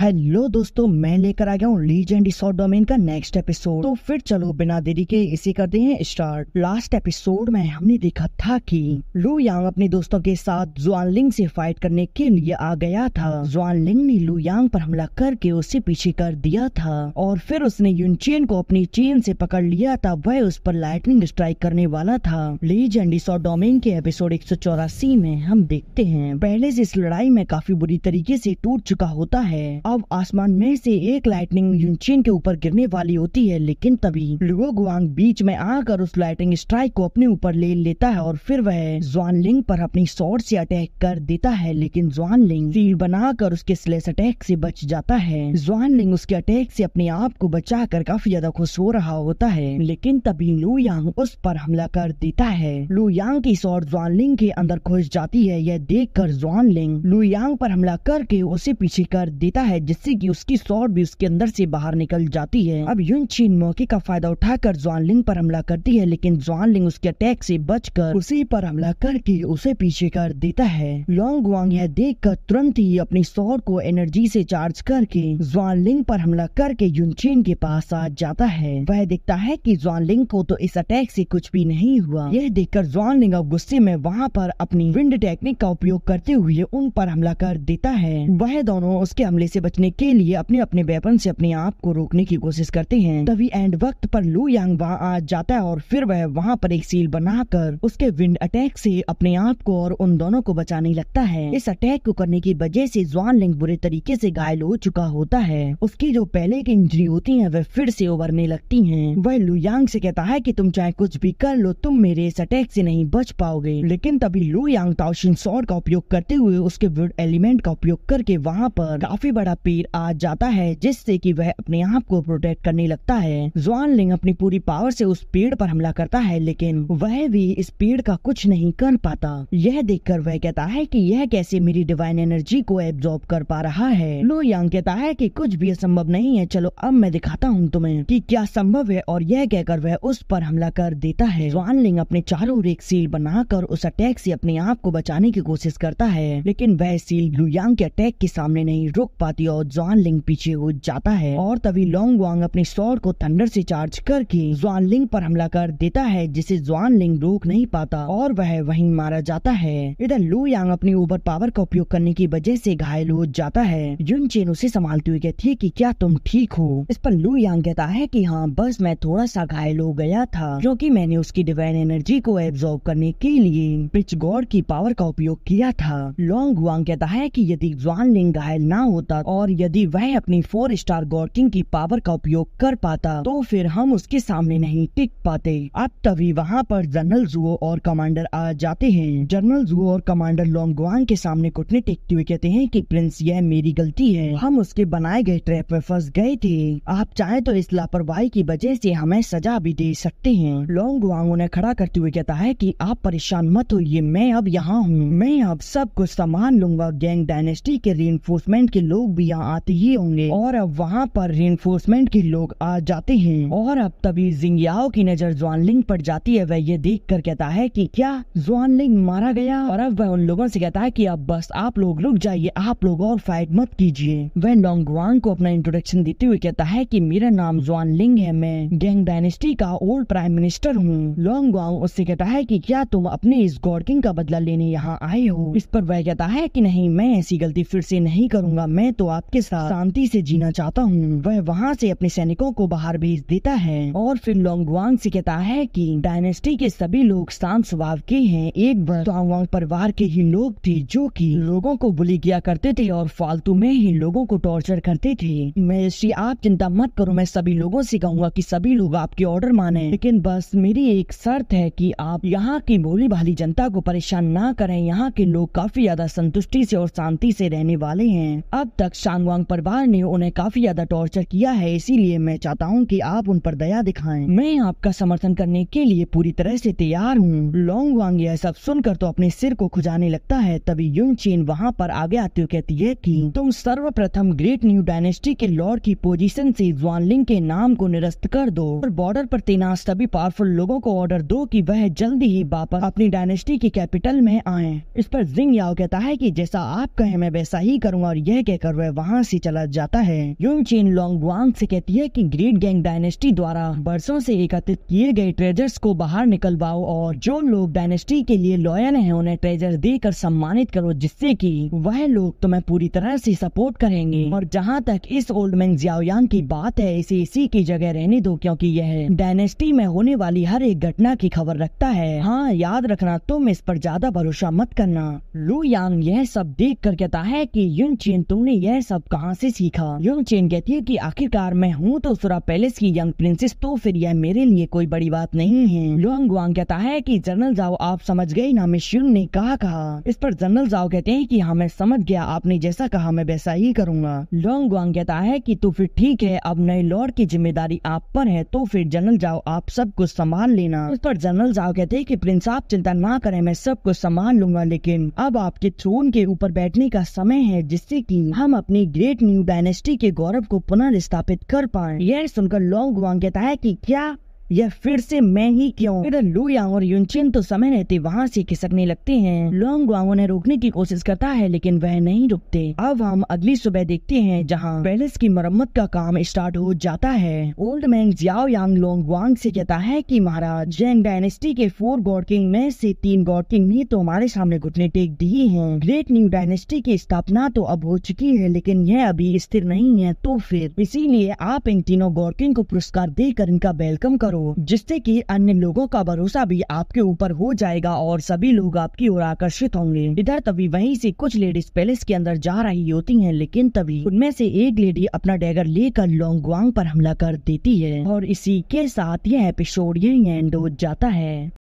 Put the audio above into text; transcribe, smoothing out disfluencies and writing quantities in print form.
Hello दोस्तों, मैं लेकर आ गया हूँ लीजेंड शॉर्ट डोमेन का नेक्स्ट एपिसोड। तो फिर चलो बिना देरी के इसे करते हैं स्टार्ट। लास्ट एपिसोड में हमने देखा था कि लू यांग अपने दोस्तों के साथ जुआनलिंग से फाइट करने के लिए आ गया था। जुआनलिंग ने लू यांग पर हमला करके उसे पीछे कर दिया था और फिर उसने युनचेन को अपनी चेन से पकड़ लिया था। वह उस पर लाइटनिंग स्ट्राइक करने वाला था। लीजेंड शॉर्ट डोमेन के एपिसोड 184 में हम देखते हैं पहले से इस लड़ाई में काफी बुरी तरीके से टूट चुका होता है। अब आसमान में से एक लाइटनिंग युनचेन के ऊपर गिरने वाली होती है, लेकिन तभी लुओ गुआंग बीच में आकर उस लाइटनिंग स्ट्राइक को अपने ऊपर ले लेता है और फिर वह जुआनलिंग पर अपनी स्वॉर्ड से अटैक कर देता है। लेकिन जुआनलिंग शील्ड बनाकर उसके स्लेश अटैक से बच जाता है। जुआनलिंग उसके अटैक से अपने आप को बचाकर काफी ज्यादा खुश हो रहा होता है, लेकिन तभी लू यांग उस पर हमला कर देता है। लू यांग की स्वॉर्ड जुआनलिंग के अंदर घुस जाती है। यह देखकर जुआनलिंग लू यांग पर हमला करके उसे पीछे कर देता है, जिससे कि उसकी स्वॉर्ड भी उसके अंदर से बाहर निकल जाती है। अब युनचेन मौके का फायदा उठाकर जुआनलिंग पर हमला करती है, लेकिन जुआनलिंग उसके अटैक से बचकर उसी पर हमला करके उसे पीछे कर देता है। लोंग गुआंग यह देखकर तुरंत ही अपनी स्वॉर्ड को एनर्जी से चार्ज करके जुआनलिंग पर हमला करके युनचेन के पास आ जाता है। वह देखता है कि जुआनलिंग को तो इस अटैक से कुछ भी नहीं हुआ। यह देखकर जुआनलिंग अब गुस्से में वहाँ पर अपनी विंड टेक्निक का उपयोग करते हुए उन पर हमला कर देता है। वह दोनों उसके हमले से बचने के लिए अपने अपने वेपन से अपने आप को रोकने की कोशिश करते हैं। तभी एंड वक्त पर लू यांग वहाँ आ जाता है और फिर वह वहाँ पर एक सील बनाकर उसके विंड अटैक से अपने आप को और उन दोनों को बचाने लगता है। इस अटैक को करने की वजह से जुआनलिंग बुरे तरीके से घायल हो चुका होता है। उसकी जो पहले की इंजरी होती है वह फिर से उभरने लगती है। वह लू यांग से कहता है कि तुम चाहे कुछ भी कर लो, तुम मेरे इस अटैक से नहीं बच पाओगे। लेकिन तभी लू यांग ताओशिन स्वॉर्ड का उपयोग करते हुए उसके वुड एलिमेंट का उपयोग करके वहाँ पर काफी बड़ा पेड़ आ जाता है, जिससे कि वह अपने आप को प्रोटेक्ट करने लगता है। जुआनलिंग अपनी पूरी पावर से उस पेड़ पर हमला करता है, लेकिन वह भी इस पेड़ का कुछ नहीं कर पाता। यह देखकर वह कहता है कि यह कैसे मेरी डिवाइन एनर्जी को एब्जॉर्ब कर पा रहा है। लू यांग कहता है कि कुछ भी असंभव नहीं है, चलो अब मैं दिखाता हूँ तुम्हें कि क्या संभव है, और यह कहकर वह उस पर हमला कर देता है। जुआनलिंग अपने चारों ओर एक सील बनाकर उस अटैक से अपने आप को बचाने की कोशिश करता है, लेकिन वह सील लू यांग के अटैक के सामने नहीं रुक पाती और जुआनलिंग पीछे हो जाता है। और तभी लोंग गुआंग अपनी स्वॉर्ड को थंडर से चार्ज करके जुआनलिंग पर हमला कर देता है, जिसे जुआनलिंग रोक नहीं पाता और वह वहीं मारा जाता है। इधर लू यांग अपनी ओवर पावर का उपयोग करने की वजह से घायल हो जाता है। युनचेन उसे संभालते हुए कहती है कि क्या तुम ठीक हो। इस पर लू यांग कहता है कि हाँ, बस मैं थोड़ा सा घायल हो गया था क्योंकि मैंने उसकी डिवाइन एनर्जी को एब्जॉर्ब करने के लिए पिच गॉड की पावर का उपयोग किया था। लोंग गुआंग कहता है कि यदि जुआनलिंग घायल ना होता और यदि वह अपनी 4 स्टार गॉड किंग की पावर का उपयोग कर पाता तो फिर हम उसके सामने नहीं टिक पाते। अब तभी वहाँ पर जनरल जुओ और कमांडर आ जाते हैं। जनरल जुओ और कमांडर लोंग गुआंग के सामने घुटने टेकते हुए कहते हैं कि प्रिंस, यह मेरी गलती है, हम उसके बनाए गए ट्रैप में फंस गए थे। आप चाहे तो इस लापरवाही की वजह से हमें सजा भी दे सकते हैं। लोंग गुआंग उन्हें खड़ा करते हुए कहता है कि आप परेशान मत होइए, मैं अब यहाँ हूँ, मैं अब सब कुछ संभाल लूंगा। गैंग डायनेस्टी के रीइंफोर्समेंट के लोग भी यहाँ आते ही होंगे। और अब वहाँ पर रीइंफोर्समेंट के लोग आ जाते हैं। और अब तभी जिंगयाओ की नजर जुआनलिंग पर जाती है। वह ये देख कर कहता है कि क्या जुआनलिंग मारा गया। और अब वह उन लोगों से कहता है कि अब बस आप लोग रुक जाइए, आप लोग और फाइट मत कीजिए। वह लोंग गुआंग को अपना इंट्रोडक्शन देते हुए कहता है कि मेरा नाम जुआनलिंग है, मैं गैंग डायनेस्टी का ओल्ड प्राइम मिनिस्टर हूँ। लोंग गुआंग उससे कहता है कि क्या तुम अपने इस गॉड किंग का बदला लेने यहाँ आए हो। इस पर वह कहता है कि नहीं, मैं ऐसी गलती फिर से नहीं करूँगा, मैं तो आपके साथ शांति से जीना चाहता हूँ। वह वहाँ से अपने सैनिकों को बाहर भेज देता है और फिर लोंग गुआंग से कहता है कि डायनेस्टी के सभी लोग शांत स्वभाव के हैं। एक बार ताओवांग परिवार के ही लोग थे जो कि लोगों को बुली किया करते थे और फालतू में ही लोगों को टॉर्चर करते थे। मैं श्री, आप चिंता मत करो, मैं सभी लोगों से कहूँगा कि सभी लोग आपके ऑर्डर माने, लेकिन बस मेरी एक शर्त है कि आप यहाँ की भोली भाली जनता को परेशान ना करें। यहाँ के लोग काफी ज्यादा संतुष्टि से और शांति से रहने वाले हैं। अब तक शांगवांग परिवार ने उन्हें काफी ज्यादा टॉर्चर किया है, इसीलिए मैं चाहता हूँ कि आप उन पर दया दिखाएं। मैं आपका समर्थन करने के लिए पूरी तरह से तैयार हूँ। लोंग गुआंग यह सब सुनकर तो अपने सिर को खुजाने लगता है। तभी युनचेन वहाँ पर आगे आते हुए कहती है कि तुम सर्वप्रथम ग्रेट न्यू डायनेस्टी के लॉर्ड की पोजीशन से जुआनलिंग के नाम को निरस्त कर दो और बॉर्डर पर तैनात सभी पावरफुल लोगों को ऑर्डर दो कि वह जल्दी ही वापस अपनी डायनेस्टी की कैपिटल में आए। इस पर जिंगयाओ कहता है कि जैसा आप कहें मैं वैसा ही करूंगा, और यह कहकर वह वह वहाँ से चला जाता है। युन चेन लोंगवांग से कहती है कि ग्रेट गैंग डायनेस्टी द्वारा बरसों से एकत्रित किए गए ट्रेजर्स को बाहर निकलवाओ और जो लोग डायनेस्टी के लिए लॉयल हैं उन्हें ट्रेजर देकर सम्मानित करो, जिससे कि वह लोग तुम्हें पूरी तरह से सपोर्ट करेंगे। और जहाँ तक इस ओल्ड मैन जियाओयांग की बात है, इसे इसी की जगह रहने दो क्योंकि यह डायनेस्टी में होने वाली हर एक घटना की खबर रखता है। हाँ, याद रखना, तुम इस पर ज्यादा भरोसा मत करना। लू यांग यह सब देख कर कहता है कि युन चेन, तुमने यह सब कहाँ से सीखा? युन चेन कहती है कि आखिरकार मैं हूँ तो सुरा पैलेस की यंग प्रिंसेस, तो फिर यह मेरे लिए कोई बड़ी बात नहीं है। लोंगवांग कहता है कि जनरल जाओ, आप समझ गए ना मिस युन ने कहा। इस पर जनरल जाओ कहते हैं कि हाँ मैं समझ गया, आपने जैसा कहा मैं वैसा ही करूँगा। लोंगवांग कहता है कि तो फिर ठीक है, अब नए लॉर्ड की जिम्मेदारी आप पर है, तो फिर जनरल जाओ आप सब कुछ संभाल लेना। इस पर जनरल जाओ कहते हैं कि प्रिंस आप चिंता ना करें, मैं सब कुछ संभाल लूंगा, लेकिन अब आपके थ्रोन के ऊपर बैठने का समय है जिससे कि हम अपनी ग्रेट न्यू डायनेस्टी के गौरव को पुनर्स्थापित कर पाएं। यह सुनकर लोंगवांग कहता है कि क्या यह फिर से मैं ही क्यों? इधर लू यांग और युन चेन तो समय रहते वहाँ से खिसकने लगते हैं। लोंगवांग उन्हें रोकने की कोशिश करता है लेकिन वह नहीं रुकते। अब हम अगली सुबह देखते हैं जहाँ पैलेस की मरम्मत का काम स्टार्ट हो जाता है। ओल्ड मैन जियाओयांग लोंगवांग से कहता है कि महाराज, जैंग डायनेस्टी के 4 गॉड किंग में से 3 गॉड किंग ने तो हमारे सामने घुटने टेक दिए हैं। ग्रेट न्यू डायनेस्टी की स्थापना तो अब हो चुकी है लेकिन यह अभी स्थिर नहीं है, तो फिर इसीलिए आप इन तीनों गॉड किंग को पुरस्कार देकर इनका वेलकम करो, जिससे कि अन्य लोगों का भरोसा भी आपके ऊपर हो जाएगा और सभी लोग आपकी ओर आकर्षित होंगे। इधर तभी वहीं से कुछ लेडीज पैलेस के अंदर जा रही होती हैं, लेकिन तभी उनमें से एक लेडी अपना डैगर लेकर लोंगवांग पर हमला कर देती है और इसी के साथ यह एपिसोड यहीं एंड हो जाता है।